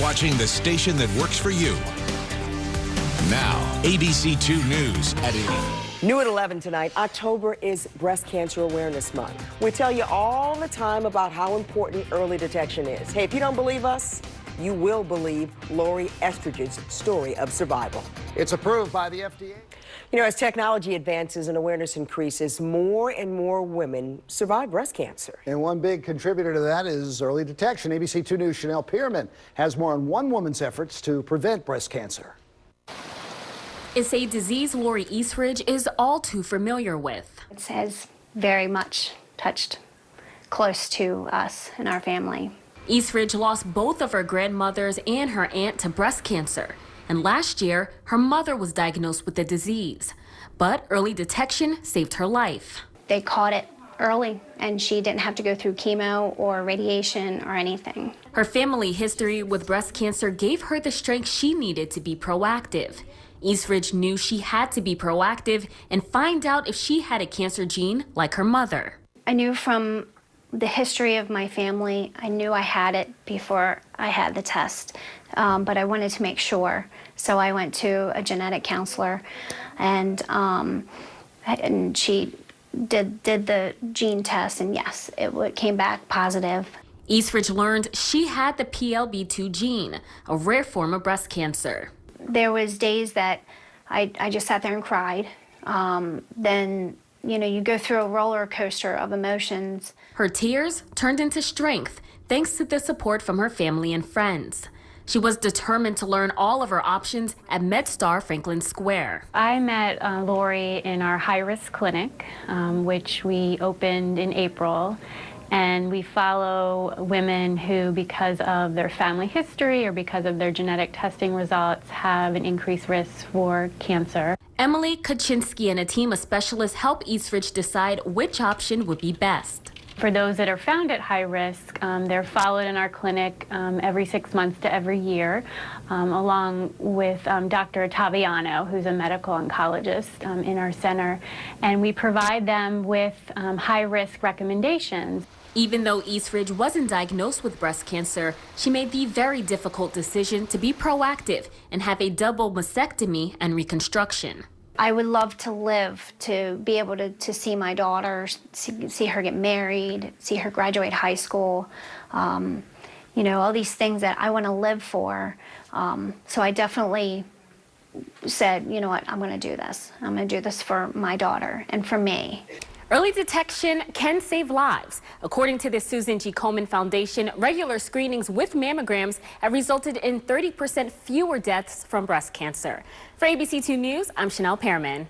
watching the station that works for you. Now, ABC 2 News at 8. New at 11 tonight, October is Breast Cancer Awareness Month. We tell you all the time about how important early detection is. Hey, if you don't believe us, you will believe Lori Estridge's story of survival. It's approved by the FDA. You know, as technology advances and awareness increases, more and more women survive breast cancer. And one big contributor to that is early detection. ABC 2 News' Chanel Pearman has more on one woman's efforts to prevent breast cancer. It's a disease Lori Estridge is all too familiar with. It has very much touched close to us and our family. Estridge lost both of her grandmothers and her aunt to breast cancer. And last year, her mother was diagnosed with the disease. But early detection saved her life. They caught it early, and she didn't have to go through chemo or radiation or anything. Her family history with breast cancer gave her the strength she needed to be proactive. Estridge knew she had to be proactive and find out if she had a cancer gene like her mother. I knew from the history of my family, I knew I had it before I had the test, but I wanted to make sure. So I went to a genetic counselor, and she did the gene test, and yes, it came back positive. Estridge learned she had the PLB2 gene, a rare form of breast cancer. There was days that I just sat there and cried. Then, you know, you go through a roller coaster of emotions. Her tears turned into strength thanks to the support from her family and friends. She was determined to learn all of her options at MedStar Franklin Square. I met Lori in our high-risk clinic, which we opened in April. And we follow women who, because of their family history or because of their genetic testing results, have an increased risk for cancer. Emily Kuckinsky and a team of specialists help Estridge decide which option would be best. For those that are found at high risk, they're followed in our clinic every 6 months to every year, along with Dr. Taviano, who's a medical oncologist in our center. And we provide them with high-risk recommendations. Even though Estridge wasn't diagnosed with breast cancer, she made the very difficult decision to be proactive and have a double mastectomy and reconstruction. I would love to live to be able to see my daughter, see her get married, see her graduate high school, you know, all these things that I want to live for. So I definitely said, you know what, I'm going to do this. I'm going to do this for my daughter and for me. Early detection can save lives. According to the Susan G. Komen Foundation, regular screenings with mammograms have resulted in 30% fewer deaths from breast cancer. For ABC 2 News, I'm Chanel Pearman.